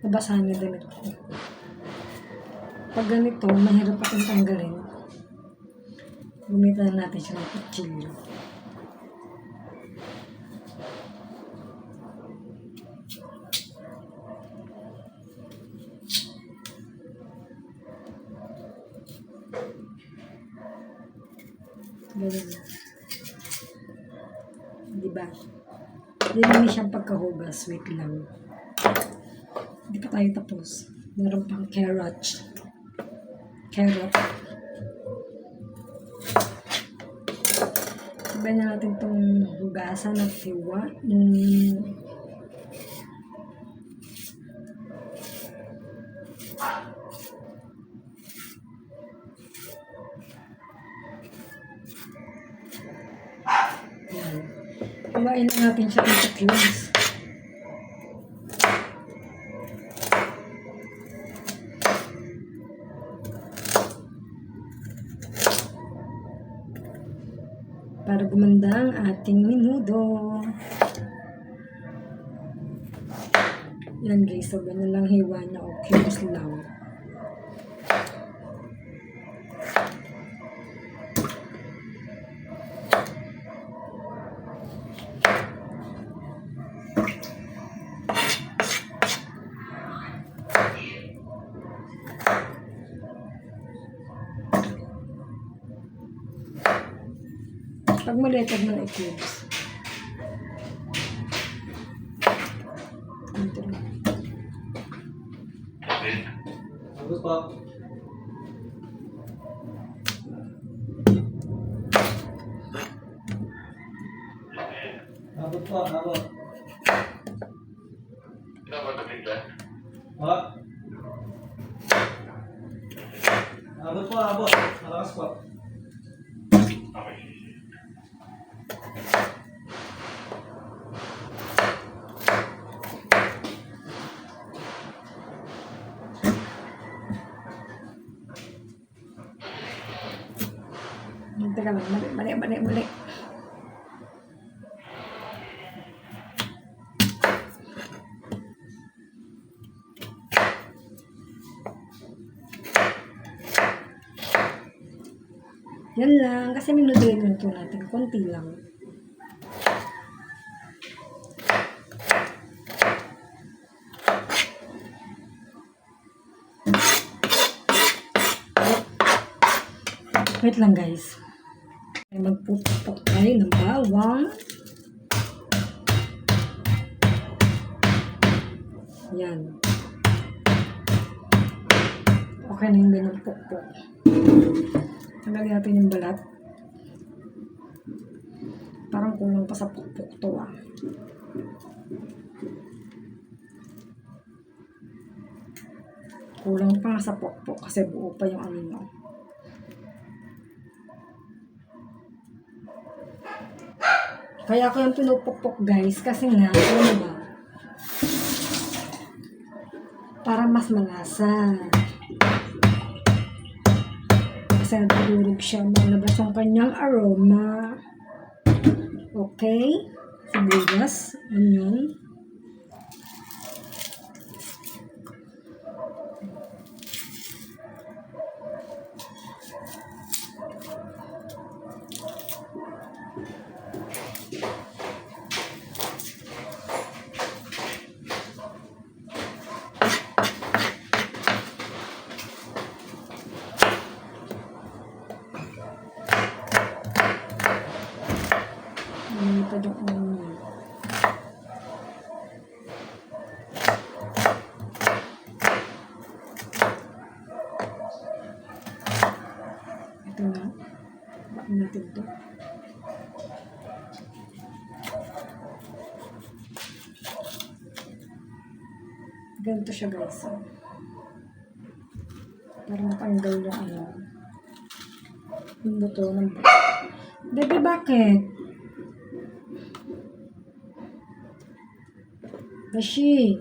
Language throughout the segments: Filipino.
nabasahan na damit ko. Pag ganito, mahirap akong tanggalin. Gamitan natin siya ng kutsilyo. Ganyan. Diba? Hindi siyang pagkahugas. Wait lang. Hindi pa tayo tapos. Meron pang carrot. Sabay na natin itong hugasan at hiwa. Yan. Hiwain na natin siya into cubes. Para gumanda ang ating menudo. Yan guys, so ganun lang hiwa niya o cubes lang. Pag maliit, huwag mo na i-cubes. Ito lang. Abot pa. Abot pa, abot. Ha? Abot pa, abot. Malakas pa. Teka lang, mali. Yan lang, kasi minuto yung ito natin, konti lang. Wait lang guys. Magpupok tayo ng bawang. Yan. Okay na yung ganang pukpok. Tanggalin natin yung balat. Parang kulang pa sa pukpok to ah. Kulang pa nga sa pukpok kasi buo pa yung ano nyo. Kaya ako yung pinupukpok guys kasi nga, ano ba? Para mas malasa. Kasi natulog siya, malabas ang kanyang aroma. Okay? Sibuyas, onion. Lumipad yung onion. Ito na. Bakit natin ito? Ganito siya guys. Para matanggal yung ano. Yung buto ng buto. Bebe, bakit? Bashi.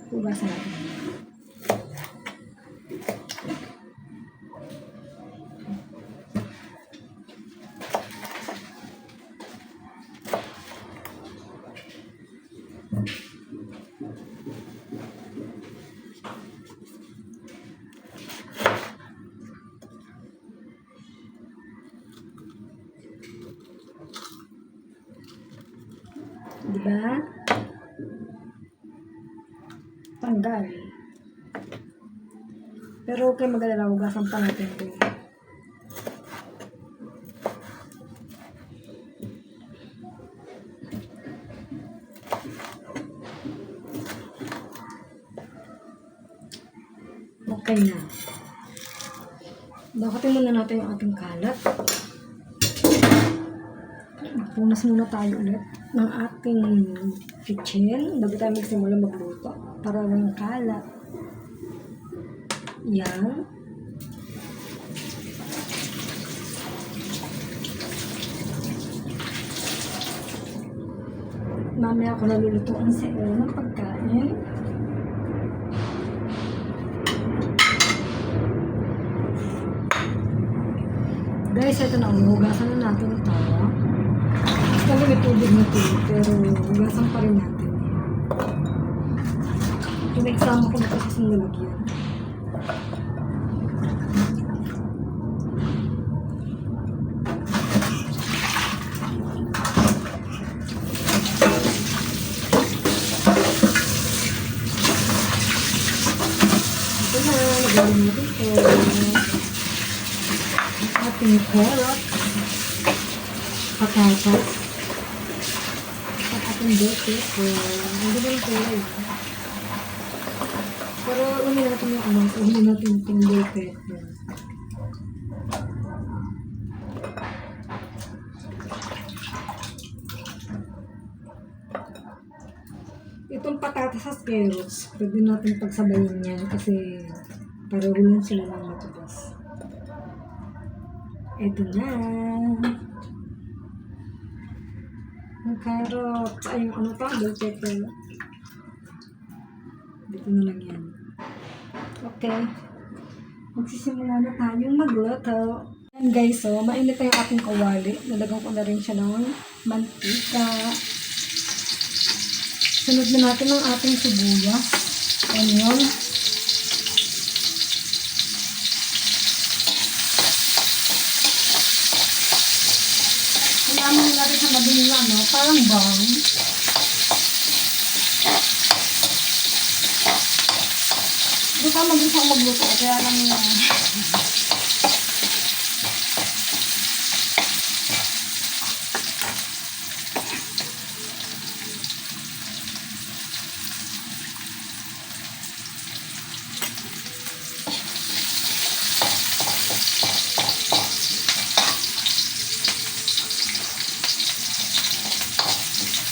Hugasan natin. Diba? Tanggal. Pero okay, mag-alala, hugasan pa natin ito. Okay na. Bakatin muna natin yung ating kalat. Punas muna tayo ulit ng ating kitchen bago tayo magsimula magluto para walang kalat. Yan. Mamaya ako nalulutuan sa iyo ng pagkain. Guys, ito na. Hugasan na natin ito. Basta may tubig na ito. Pero hugasan pa rin natin. Pinagsama ko na kasi sa nalagyan. Ito na. Nagaling natin ito. Ating carrot, patatas, at ating bell pepper. Hindi ba yung kulay? Pero uli natin yung ano, uli natin yung bell pepper. Itong patatas at carrots, pwede natin pagsabayin yan kasi para ulan sila ng matugas. Ito na. Ang carrots. Ay, yung ano pa? Bell pepper. Dito na lang yan. Okay. Magsisimula na tayong magluto. Ayan guys, so, mainit na yung ating kawali. Nalagyan ko na rin siya ng mantika. Sunod na natin ang ating sibuyas. Onion. Kailangan natin sa madaling ano, parang brown. Hindi pa mag-isa magluto, kaya lang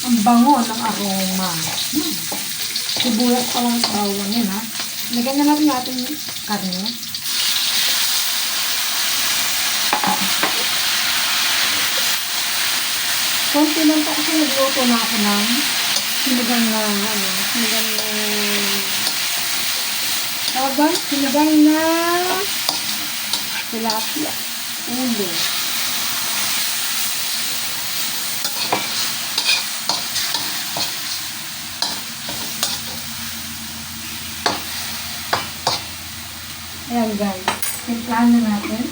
ang bango ng aroma. Sibuyas pa lang sa bawang yan, ha. Lagyan na natin natin yung karne. Konti lang po kasi nagluto na ako ng sinigang na, sinigang na, tawag, sinigang na tilapia, ulo. Ayan guys, timplahan na natin.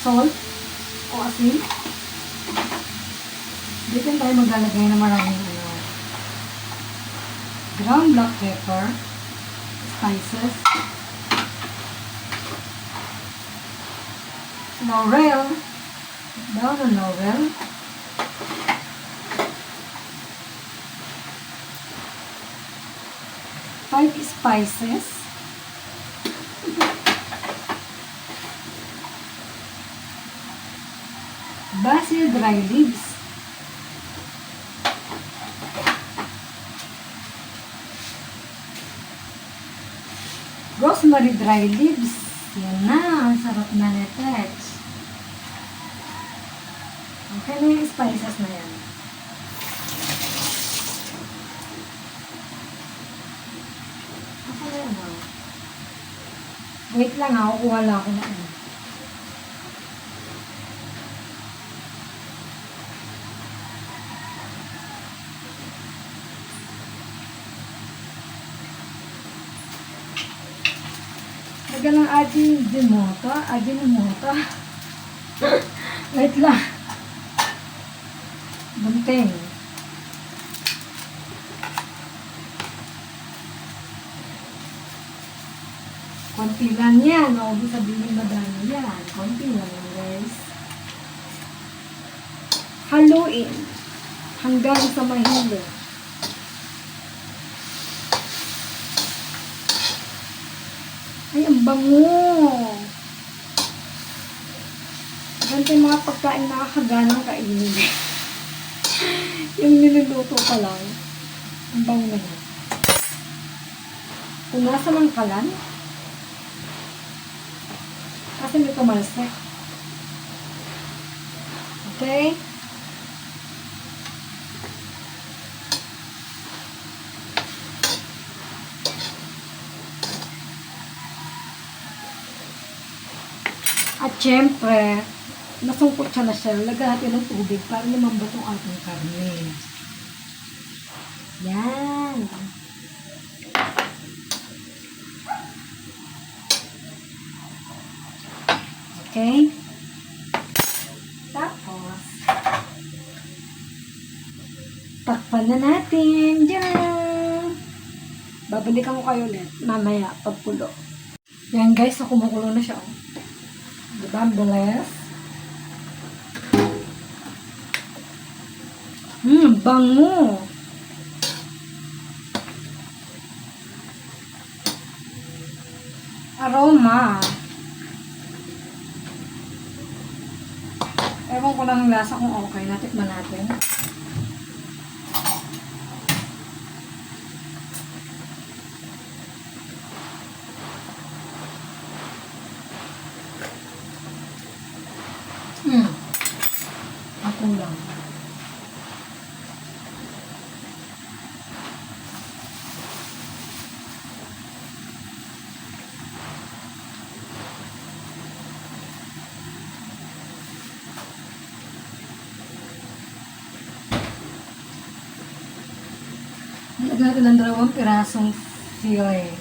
Salt o asin. Dito tayo maglalagay na maraming ground black pepper, spices, laurel, daw ng laurel, five spices, basil dry leaves, rosemary dry leaves. Yan na, ang sarap na netex. Okay na yung spices na yan. Wait lang ha, kukuha lang ako na ano. Lagyan ng Ajinomoto. Wait lang. something. Konti lang yan. Huwag mo sabihin madami yan. Konti lang yan, guys. Haluin hanggang sa mahilo. Ay, ang bango! Ganito yung mga pagkain nakakaganang kainin. Yung niluluto pa lang, ang bango na yan. Kung nasa ng kalan, kasi may tumalsik. Okay? At syempre, nasungkot siya na siya. Lagyan natin ng tubig para lumambot ang ating karne. Yan. Okay? Tapos, takpan na natin. Diyan! Babalikan ko kayo ulit mamaya pagpulo. Yan guys, so kumukulo na siya. Oh. Diba? Ang bilis. Bango! Aroma. Ewan ko lang yung lasa kung okay. Natikman natin. Ako lang. Lagyan natin ng 2 pirasong sili.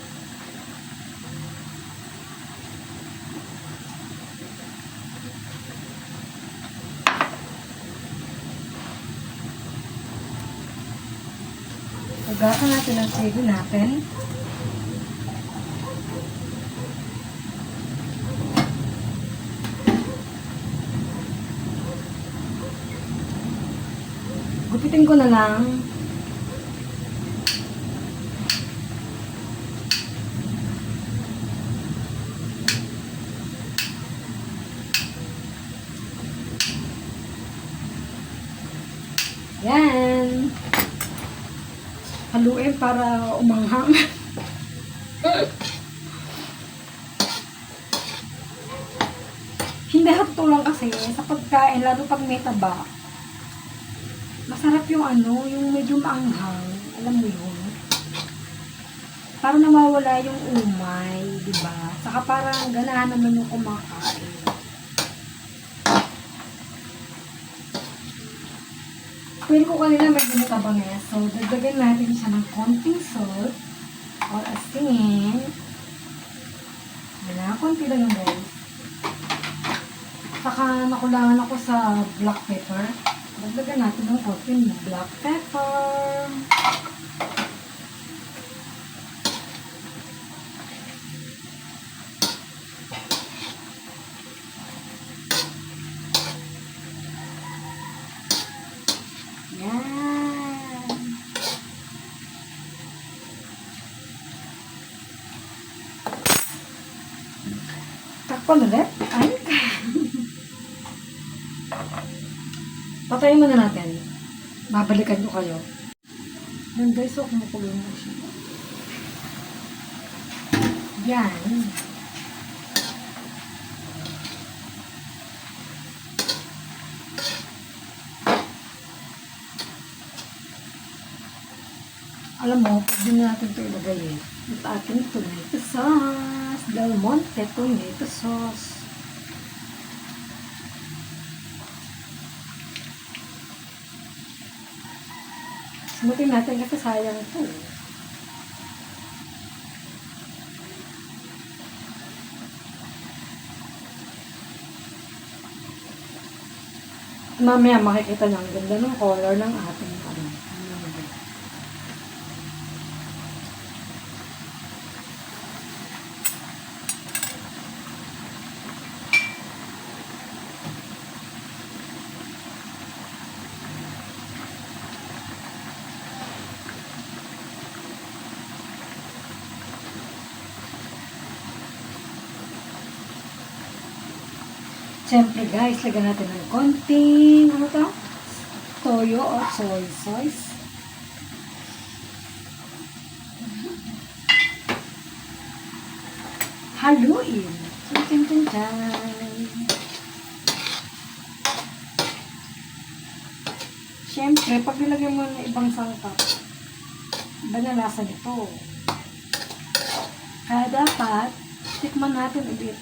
Lagyan natin ang sili natin. Gupitin ko na lang. Yan. Haluin para umanghang. Hindi hapto lang kasi sa pagkain, lalo pag may taba. Masarap yung yung medyo maanghang. Alam mo yun? Para nawawala yung umay, di ba? Saka parang ganahan naman yung kumakain. Pwede ko kanina medyo nakabanges. So, dagdagan natin siya ng konting salt or asin. Wala, konti lang yung guys. Saka nakulangan ako sa black pepper. Dagdagan natin ng konting black pepper. Yan. Takpan ulit. Ay. Patayin muna natin. Babalikan ko kayo. Yan guys, so kumukulo na siya. Yan. Alam mo, pwede na natin ito ilagay eh. Ito ating tomato sauce. Del Monte tomato sauce. Sumutin natin kasi sayang ito. Mamaya makikita niyo ang ganda ng color ng ating ano. Siyempre guys, lagyan natin ng konting, ano to? Toyo o soy sauce. Haluin. Chin chin chan. Siyempre, pag nilagyan mo ng ibang sangkap, iba na lasa nito. Kaya dapat, tikman natin ulit.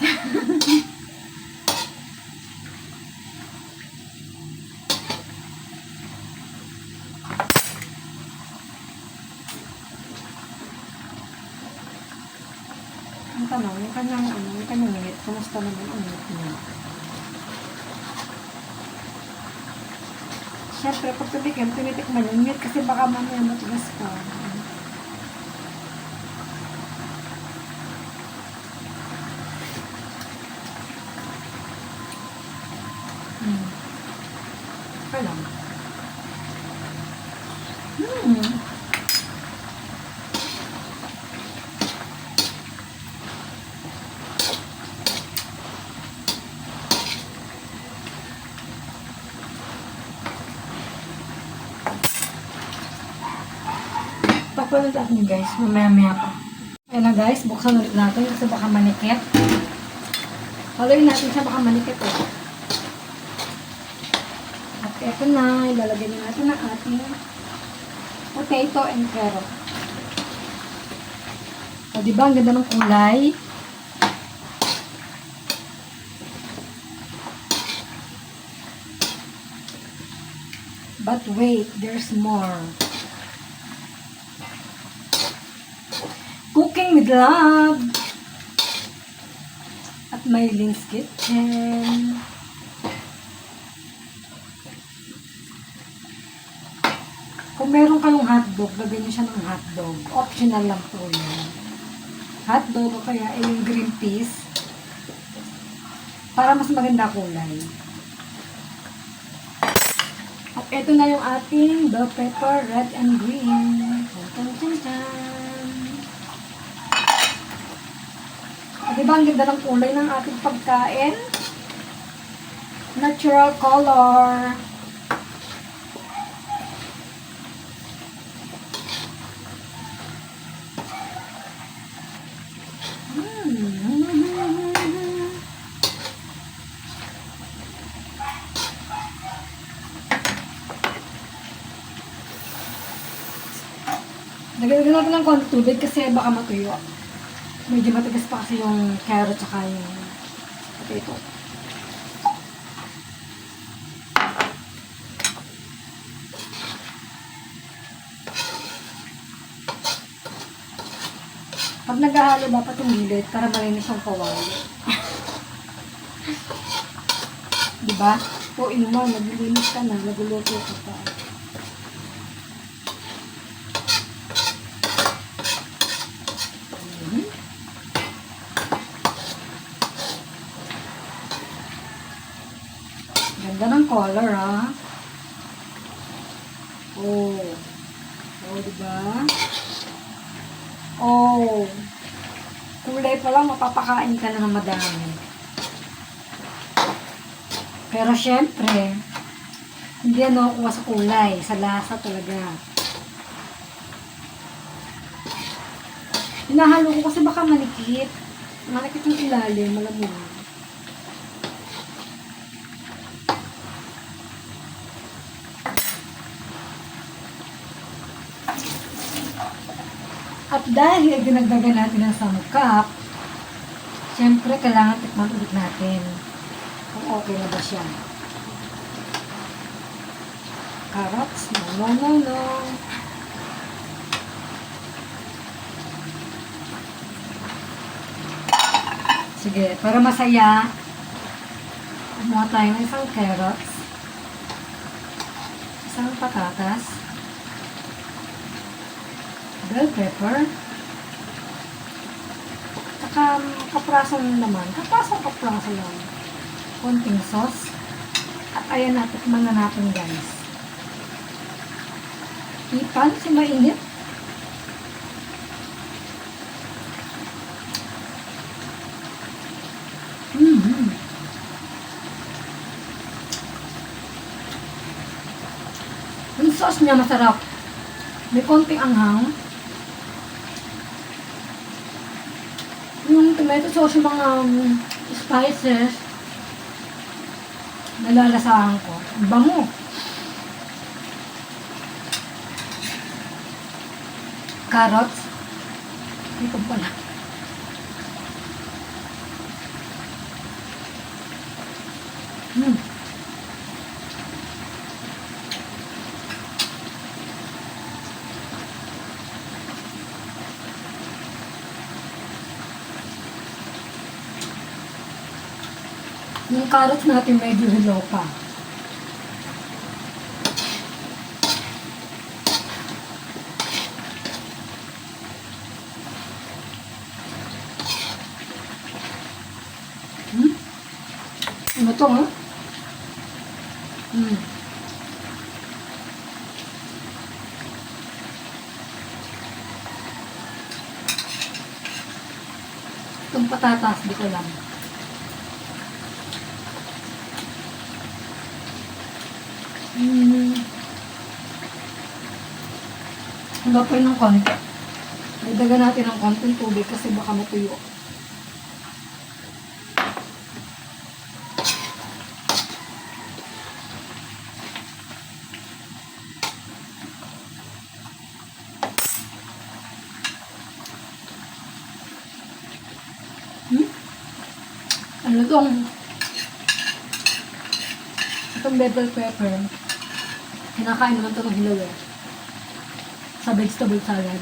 Ang tanong, yung kanyang init, kumusta naman ang init niya? Siyempre, pag tinitikman yung init kasi baka mamaya matigas pa. Okay lang. Tapos natin guys, mamaya pa. Ayan na guys, buksan ulit natin kasi baka manikit. Haluin natin siya, baka manikit eh. At eto na, ilalagay na natin ang ating potato and carrot. O diba, ang ganda ng kulay. But wait, there's more. Cooking with love at Myleen's Kitchen. Kung meron kayong hotdog, lagyan nyo siya ng hotdog. Optional lang po yun. Hotdog o kaya yung green peas para mas maganda kulay. At ito na yung ating bell pepper, red and green. Tan tan tan. Diba ang ganda ng kulay ng ating pagkain? Natural color. Lagyan natin ng konti tubig kasi baka matuyo. Medyo matigas pa kasi yung carrot tsaka yung potato. Pag naghahalo dapat umilit para malinis yung kawali. Diba? O inuman, naglilinis ka na, nagluluto ka pa. Ganda ng color, ha? Oh. Oh, diba? Oh. Kulay pa lang, mapapakain ka na ng madami. Pero syempre, hindi ano kuha sa kulay, sa lasa talaga. Hinahalo ko kasi baka manikit. Manikit yung ilalim, alam mo. At dahil dinagdagan natin ng sangkap, syempre kailangan tikman ulit natin kung okay na ba siya. Carrots, no. Sige, para masaya, kumuha tayo ng isang carrots. isang patatas, bell pepper, saka kapraso naman, kapraso lang, konting sauce, at ayan natin, tikman na natin guys. Ipan, si mainit. Yung sauce niya masarap. May konting anghang. Yung tomato sauce, yung mga spices, nalalasahan ko. Ang bango. Carrots. Ito pala. Yung carrots natin medyo hilaw pa. Ano to, ha? Itong patatas, di ko lang. Hangapin ng konti. Dagdagan natin ng konting tubig kasi baka matuyo. Ano itong bell pepper, kinakain naman ito ng hilaw eh. Sa vegetable salad.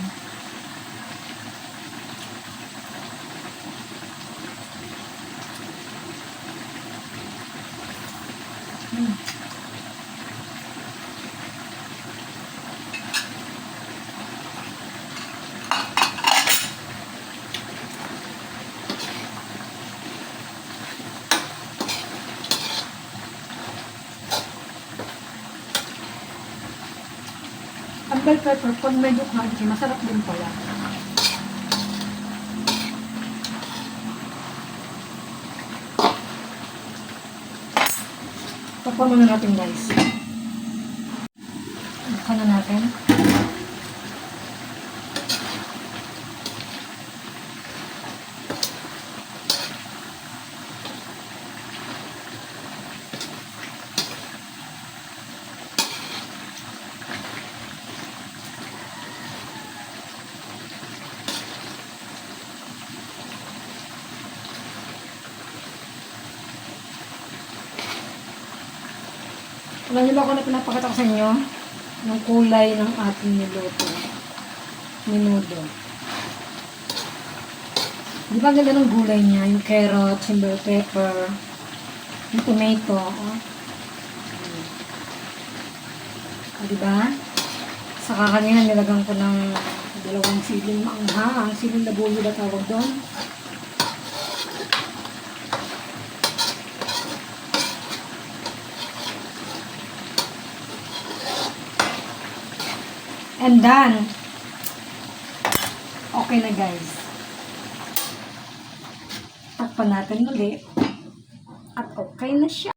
Ang bell pepper, pag medyo crunchy, masarap din pala. Takpan muna natin guys. Takpan na natin. Alam niyo ba kung ano pinapakita ko sa inyo? Yung kulay ng ating niluto. Menudo. Di ba ganda ng gulay niya? Yung carrots, yung bell pepper, yung tomato. Di ba? Saka kanina nilagyan ko ng dalawang siling maanghang. Siling labuyo na tawag doon. And done. Okay na guys. Takpan natin ulit. At okay na siya.